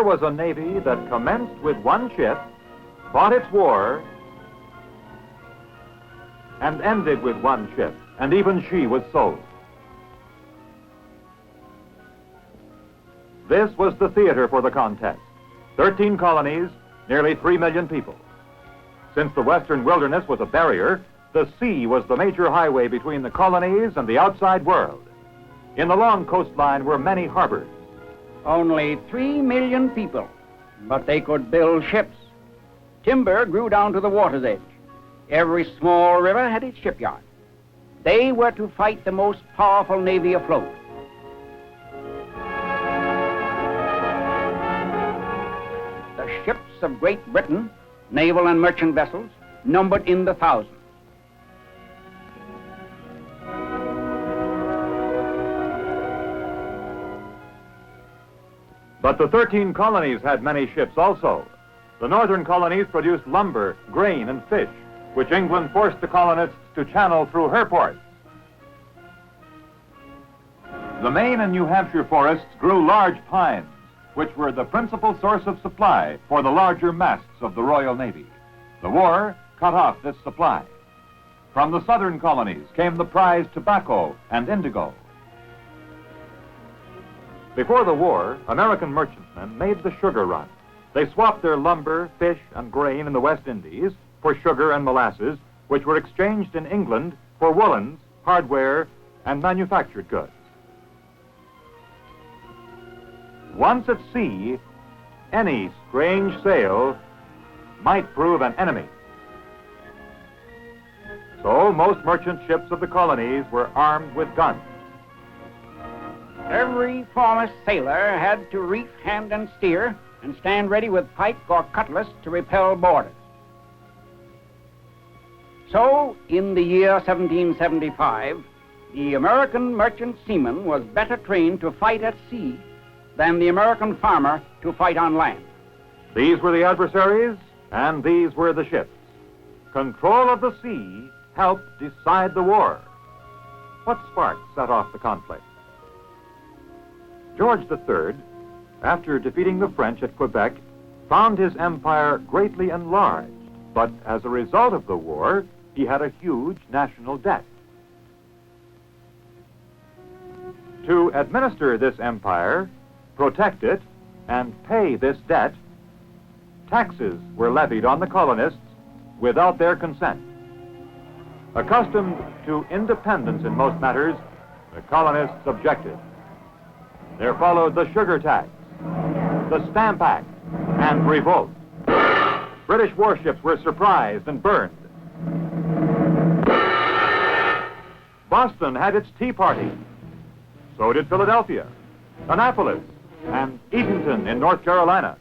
was a navy that commenced with one ship, fought its war, and ended with one ship, and even she was sold. This was the theater for the contest. 13 colonies, nearly 3 million people. Since the western wilderness was a barrier, the sea was the major highway between the colonies and the outside world. In the long coastline were many harbors. Only 3 million people, but they could build ships. Timber grew down to the water's edge. Every small river had its shipyard. They were to fight the most powerful navy afloat. The ships of Great Britain, naval and merchant vessels, numbered in the thousands. But the 13 colonies had many ships also. The northern colonies produced lumber, grain, and fish, which England forced the colonists to channel through her ports. The Maine and New Hampshire forests grew large pines, which were the principal source of supply for the larger masts of the Royal Navy. The war cut off this supply. From the southern colonies came the prized tobacco and indigo. Before the war, American merchantmen made the sugar run. They swapped their lumber, fish, and grain in the West Indies for sugar and molasses, which were exchanged in England for woolens, hardware, and manufactured goods. Once at sea, any strange sail might prove an enemy. So most merchant ships of the colonies were armed with guns. Every foremost sailor had to reef, hand, and steer, and stand ready with pike or cutlass to repel boarders. So, in the year 1775, the American merchant seaman was better trained to fight at sea than the American farmer to fight on land. These were the adversaries, and these were the ships. Control of the sea helped decide the war. What spark set off the conflict? George III, after defeating the French at Quebec, found his empire greatly enlarged, but as a result of the war, he had a huge national debt. To administer this empire, protect it, and pay this debt, taxes were levied on the colonists without their consent. Accustomed to independence in most matters, the colonists objected. There followed the sugar tax, the Stamp Act, and revolt. British warships were surprised and burned. Boston had its Tea Party. So did Philadelphia, Annapolis, and Eatonton in North Carolina.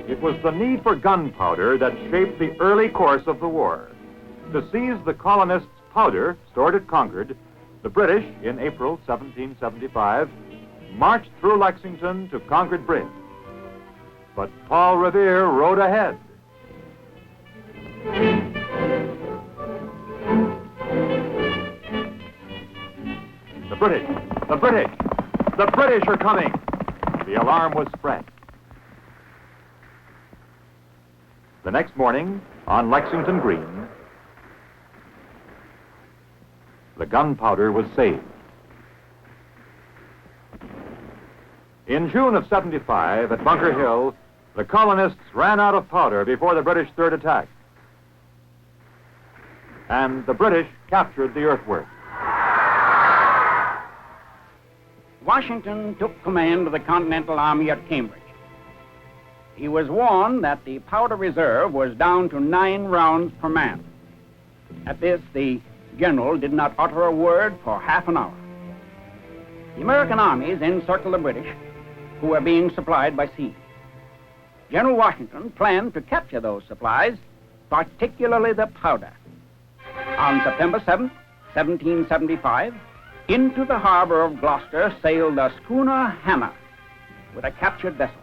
It was the need for gunpowder that shaped the early course of the war. To seize the colonists' powder stored at Concord, the British, in April 1775, marched through Lexington to Concord Bridge. But Paul Revere rode ahead. The British are coming! The alarm was spread. The next morning, on Lexington Green, the gunpowder was saved. In June of '75, at Bunker Hill, the colonists ran out of powder before the British third attack. And the British captured the earthwork. Washington took command of the Continental Army at Cambridge. He was warned that the powder reserve was down to 9 rounds per man. At this, the general did not utter a word for half an hour. The American armies encircled the British, who were being supplied by sea. General Washington planned to capture those supplies, particularly the powder. On September 7, 1775, into the harbor of Gloucester sailed the schooner Hannah with a captured vessel.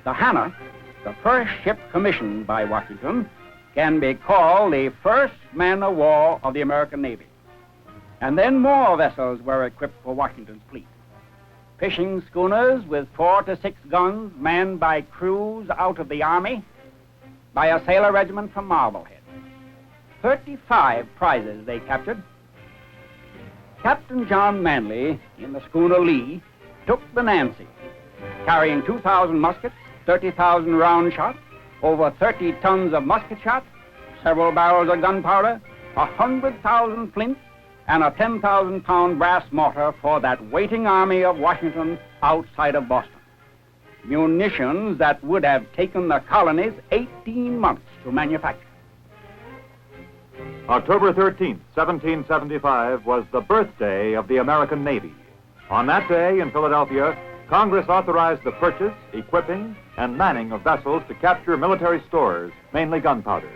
The Hannah, the first ship commissioned by Washington, can be called the first man-of-war of the American Navy. And then more vessels were equipped for Washington's fleet. fishing schooners with 4 to 6 guns manned by crews out of the Army, by a sailor regiment from Marblehead. 35 prizes they captured. Captain John Manley in the schooner Lee took the Nancy, carrying 2,000 muskets, 30,000 round shot, over 30 tons of musket shot, several barrels of gunpowder, 100,000 flints, and a 10,000-pound brass mortar for that waiting army of Washington outside of Boston. Munitions that would have taken the colonies 18 months to manufacture. October 13th, 1775, was the birthday of the American Navy. On that day in Philadelphia, Congress authorized the purchase, equipping, and manning of vessels to capture military stores, mainly gunpowder.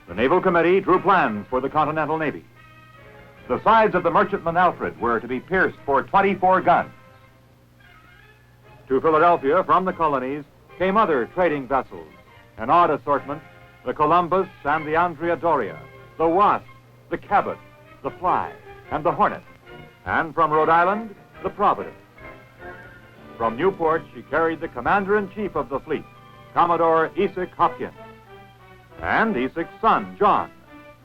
The Naval Committee drew plans for the Continental Navy. The sides of the merchantman Alfred were to be pierced for 24 guns. To Philadelphia from the colonies came other trading vessels, an odd assortment, the Columbus and the Andrea Doria, the Wasp, the Cabot, the Fly, and the Hornet, and from Rhode Island, the Providence. From Newport, she carried the commander-in-chief of the fleet, Commodore Esek Hopkins, and Esek's son, John,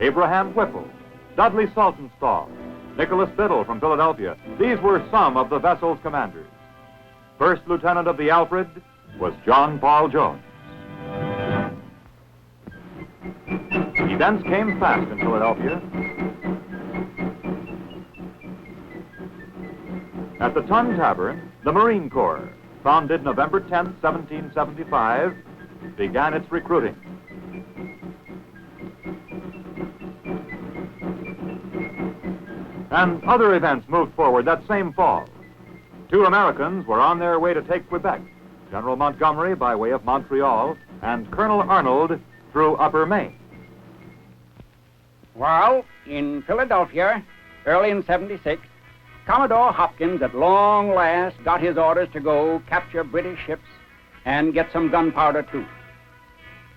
Abraham Whipple, Dudley Saltonstall, Nicholas Biddle from Philadelphia. These were some of the vessel's commanders. First lieutenant of the Alfred was John Paul Jones. Events came fast in Philadelphia. At the Tun Tavern, the Marine Corps, founded November 10, 1775, began its recruiting. And other events moved forward that same fall. 2 Americans were on their way to take Quebec, General Montgomery by way of Montreal, and Colonel Arnold through Upper Maine. While in Philadelphia, early in 76, Commodore Hopkins at long last got his orders to go capture British ships and get some gunpowder too.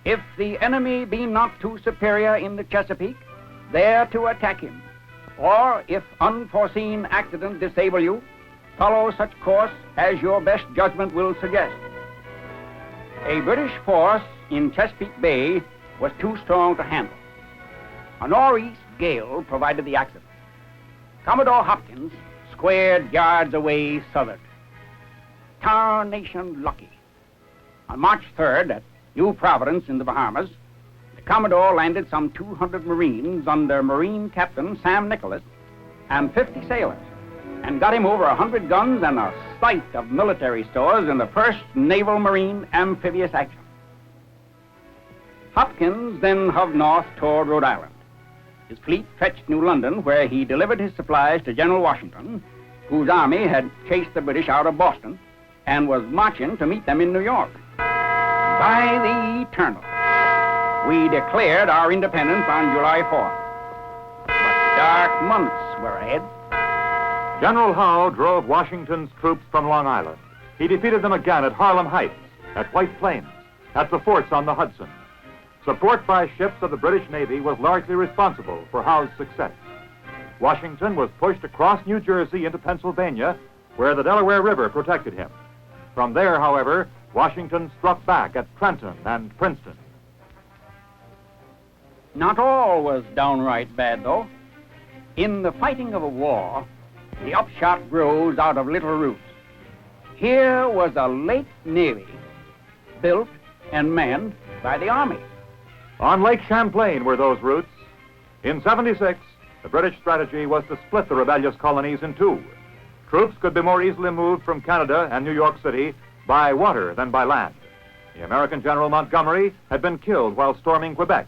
If the enemy be not too superior in the Chesapeake, there to attack him. Or if unforeseen accident disable you, follow such course as your best judgment will suggest. A British force in Chesapeake Bay was too strong to handle. A northeast gale provided the accident. Commodore Hopkins squared yards away southward. Tarnation lucky. On March 3rd at New Providence in the Bahamas, the Commodore landed some 200 Marines under Marine Captain Sam Nicholas and 50 sailors, and got him over 100 guns and a sight of military stores in the first Naval Marine amphibious action. Hopkins then hove north toward Rhode Island. His fleet fetched New London, where he delivered his supplies to General Washington, whose army had chased the British out of Boston and was marching to meet them in New York. By the eternal, we declared our independence on July 4th. But dark months were ahead. General Howe drove Washington's troops from Long Island. He defeated them again at Harlem Heights, at White Plains, at the forts on the Hudson. Support by ships of the British Navy was largely responsible for Howe's success. Washington was pushed across New Jersey into Pennsylvania, where the Delaware River protected him. From there, however, Washington struck back at Trenton and Princeton. Not all was downright bad, though. In the fighting of a war, the upshot grows out of little roots. Here was a lake navy built and manned by the Army. On Lake Champlain were those roots. In 76, the British strategy was to split the rebellious colonies in 2. Troops could be more easily moved from Canada and New York City by water than by land. The American General Montgomery had been killed while storming Quebec,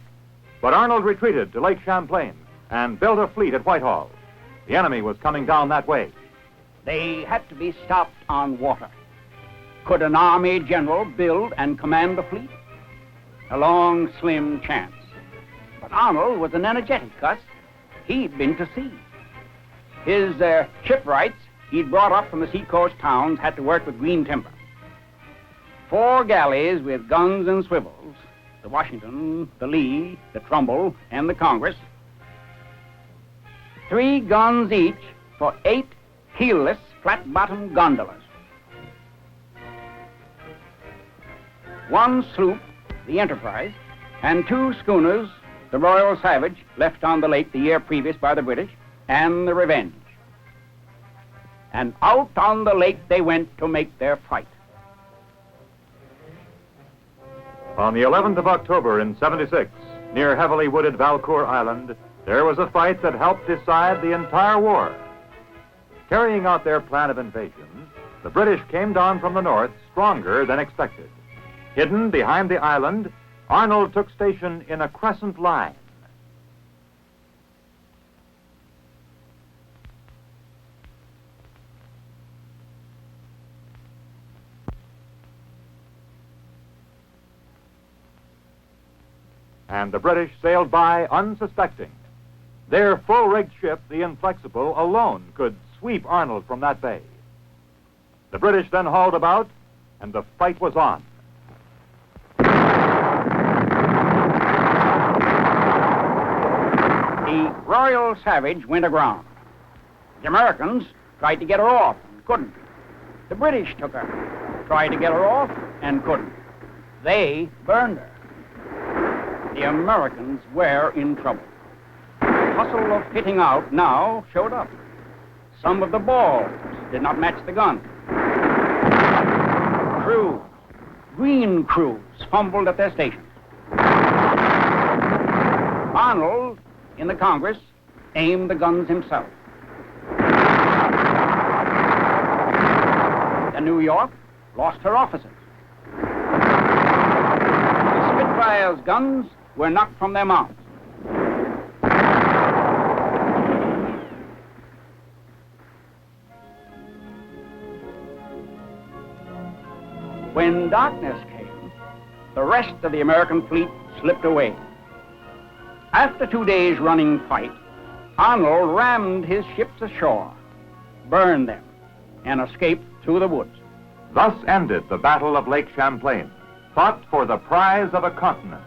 but Arnold retreated to Lake Champlain and built a fleet at Whitehall. The enemy was coming down that way. They had to be stopped on water. Could an army general build and command the fleet? A long, slim chance. But Arnold was an energetic cuss. He'd been to sea. His shipwrights he'd brought up from the seacoast towns had to work with green timber. 4 galleys with guns and swivels, the Washington, the Lee, the Trumbull, and the Congress. 3 guns each for 8 keelless, flat-bottomed gondolas. one sloop, the Enterprise, and two schooners, the Royal Savage, left on the lake the year previous by the British, and the Revenge. And out on the lake they went to make their fight. On the 11th of October in 76, near heavily wooded Valcour Island, there was a fight that helped decide the entire war. Carrying out their plan of invasion, the British came down from the north stronger than expected. Hidden behind the island, Arnold took station in a crescent line. And the British sailed by unsuspecting. Their full-rigged ship, the Inflexible, alone could sweep Arnold from that bay. The British then hauled about, and the fight was on. The Royal Savage went aground. The Americans tried to get her off and couldn't. The British took her, tried to get her off and couldn't. They burned her. The Americans were in trouble. The hustle of hitting out now showed up. Some of the balls did not match the gun. Crews, green crews, fumbled at their stations. Arnold, in the Congress, aimed the guns himself. The New York lost her officers. The Spitfire's guns were knocked from their mounts. When darkness came, the rest of the American fleet slipped away. After 2 days' running fight, Arnold rammed his ships ashore, burned them, and escaped through the woods. Thus ended the Battle of Lake Champlain, fought for the prize of a continent.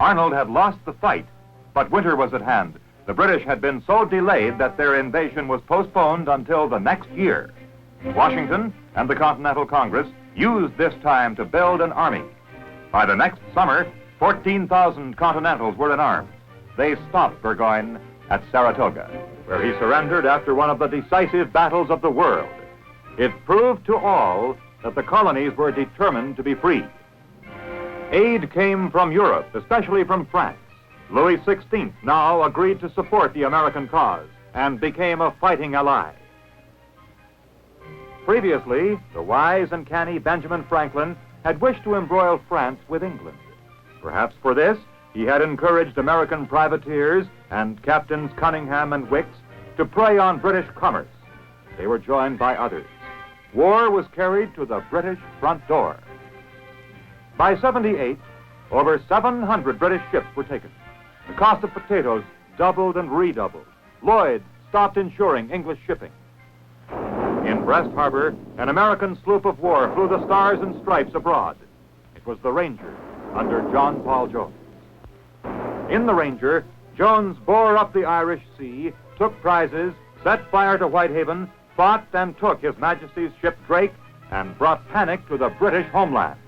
Arnold had lost the fight, but winter was at hand. The British had been so delayed that their invasion was postponed until the next year. Washington and the Continental Congress used this time to build an army. By the next summer, 14,000 Continentals were in arms. They stopped Burgoyne at Saratoga, where he surrendered after one of the decisive battles of the world. It proved to all that the colonies were determined to be free. Aid came from Europe, especially from France. Louis XVI now agreed to support the American cause and became a fighting ally. Previously, the wise and canny Benjamin Franklin had wished to embroil France with England. Perhaps for this, he had encouraged American privateers and Captains Cunningham and Wicks to prey on British commerce. They were joined by others. War was carried to the British front door. By 78, over 700 British ships were taken. The cost of potatoes doubled and redoubled. Lloyd stopped insuring English shipping. In Brest Harbor, an American sloop of war flew the stars and stripes abroad. It was the Ranger, under John Paul Jones. In the Ranger, Jones bore up the Irish Sea, took prizes, set fire to Whitehaven, fought and took His Majesty's ship Drake, and brought panic to the British homeland.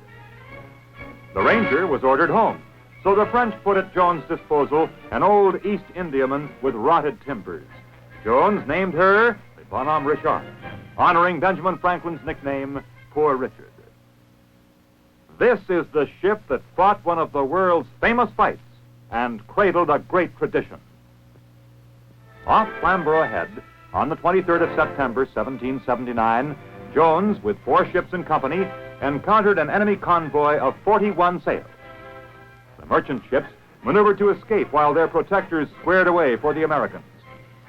The Ranger was ordered home, so the French put at Jones' disposal an old East Indiaman with rotted timbers. Jones named her the Bonhomme Richard, honoring Benjamin Franklin's nickname, Poor Richard. This is the ship that fought one of the world's famous fights and cradled a great tradition. Off Flamborough Head, on the 23rd of September, 1779, Jones, with 4 ships in company, encountered an enemy convoy of 41 sail. The merchant ships maneuvered to escape while their protectors squared away for the Americans.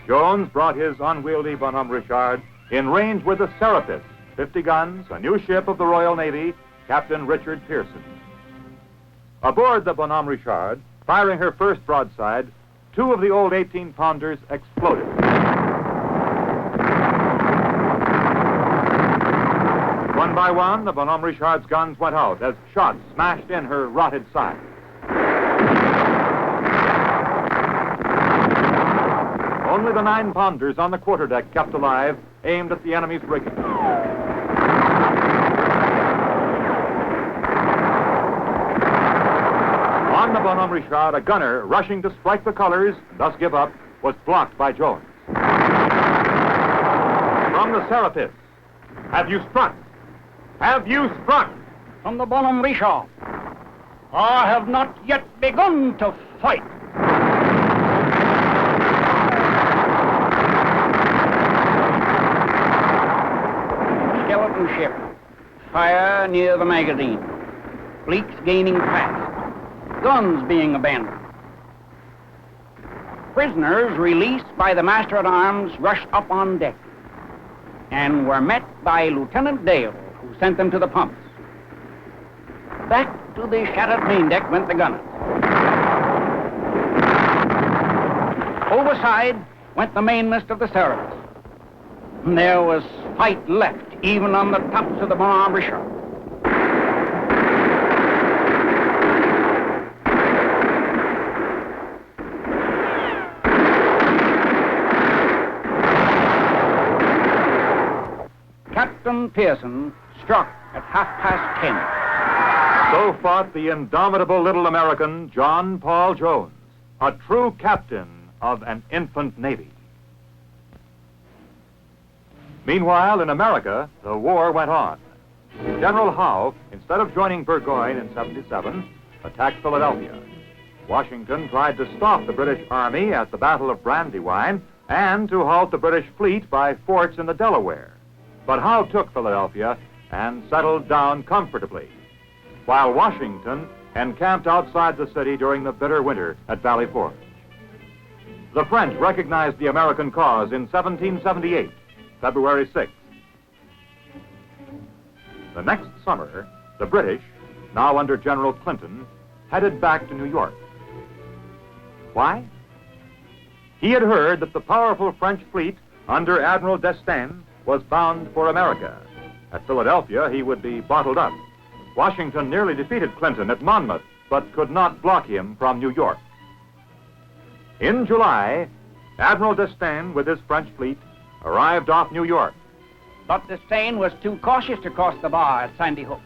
Jones brought his unwieldy Bonhomme Richard in range with the Serapis, 50 guns, a new ship of the Royal Navy, Captain Richard Pearson. Aboard the Bonhomme Richard, firing her first broadside, 2 of the old 18-pounders exploded. One by one, the Bonhomme Richard's guns went out as shots smashed in her rotted sides. Only the 9-pounders on the quarterdeck kept alive, aimed at the enemy's rigging. On the Bonhomme Richard, a gunner rushing to strike the colors, and thus give up, was blocked by Jones. From the Serapis, have you struck? Have you struck? From the Bonhomme Richard, I have not yet begun to fight. Skeleton ship, fire near the magazine, fleets gaining fast, guns being abandoned. Prisoners released by the master-at-arms rushed up on deck and were met by Lieutenant Dale, who sent them to the pumps. Back to the shattered main deck went the gunners. Overside went the mainmast of the Serapis. There was fight left, even on the tops of the Bonhomme Richard. Captain Pearson struck at 10:30. So fought the indomitable little American, John Paul Jones, a true captain of an infant navy. Meanwhile, in America, the war went on. General Howe, instead of joining Burgoyne in 77, attacked Philadelphia. Washington tried to stop the British Army at the Battle of Brandywine and to halt the British fleet by forts in the Delaware. But Howe took Philadelphia and settled down comfortably, while Washington encamped outside the city during the bitter winter at Valley Forge. The French recognized the American cause in 1778, February 6th. The next summer, the British, now under General Clinton, headed back to New York. Why? He had heard that the powerful French fleet under Admiral d'Estaing was bound for America. At Philadelphia, he would be bottled up. Washington nearly defeated Clinton at Monmouth, but could not block him from New York. In July, Admiral d'Estaing, with his French fleet, arrived off New York. But d'Estaing was too cautious to cross the bar at Sandy Hook.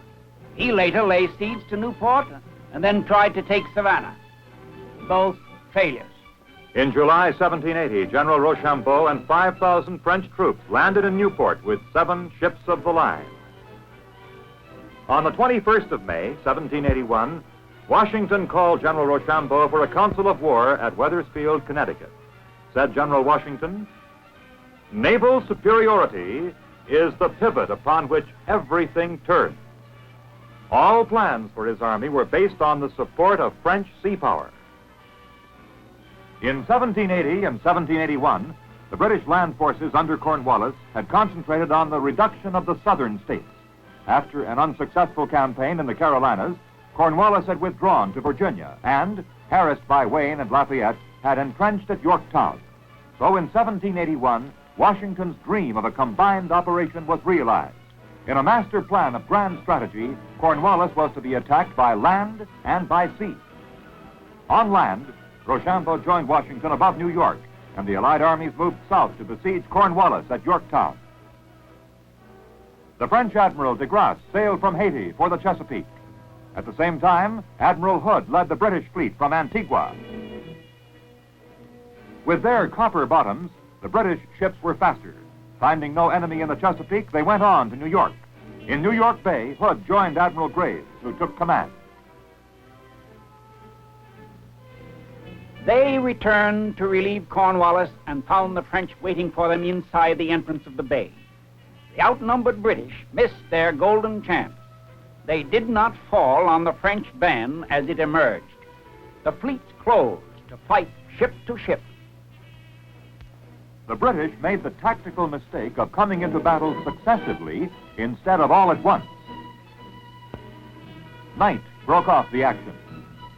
He later lay siege to Newport and then tried to take Savannah. Both failures. In July 1780, General Rochambeau and 5,000 French troops landed in Newport with 7 ships of the line. On the 21st of May, 1781, Washington called General Rochambeau for a council of war at Wethersfield, Connecticut. Said General Washington, "Naval superiority is the pivot upon which everything turns." All plans for his army were based on the support of French sea power. In 1780 and 1781, the British land forces under Cornwallis had concentrated on the reduction of the southern states. After an unsuccessful campaign in the Carolinas, Cornwallis had withdrawn to Virginia and, harassed by Wayne and Lafayette, had entrenched at Yorktown. So in 1781, Washington's dream of a combined operation was realized. In a master plan of grand strategy, Cornwallis was to be attacked by land and by sea. On land, Rochambeau joined Washington above New York, and the Allied armies moved south to besiege Cornwallis at Yorktown. The French Admiral de Grasse sailed from Haiti for the Chesapeake. At the same time, Admiral Hood led the British fleet from Antigua. With their copper bottoms, the British ships were faster. Finding no enemy in the Chesapeake, they went on to New York. In New York Bay, Hood joined Admiral Graves, who took command. They returned to relieve Cornwallis and found the French waiting for them inside the entrance of the bay. The outnumbered British missed their golden chance. They did not fall on the French van as it emerged. The fleets closed to fight ship to ship. The British made the tactical mistake of coming into battle successively instead of all at once. Night broke off the action.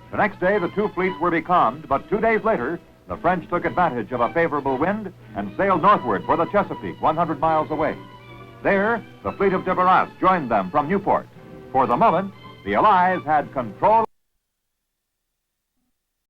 The next day, the two fleets were becalmed, but 2 days later, the French took advantage of a favorable wind and sailed northward for the Chesapeake, 100 miles away. There, the fleet of de Barras joined them from Newport. For the moment, the Allies had control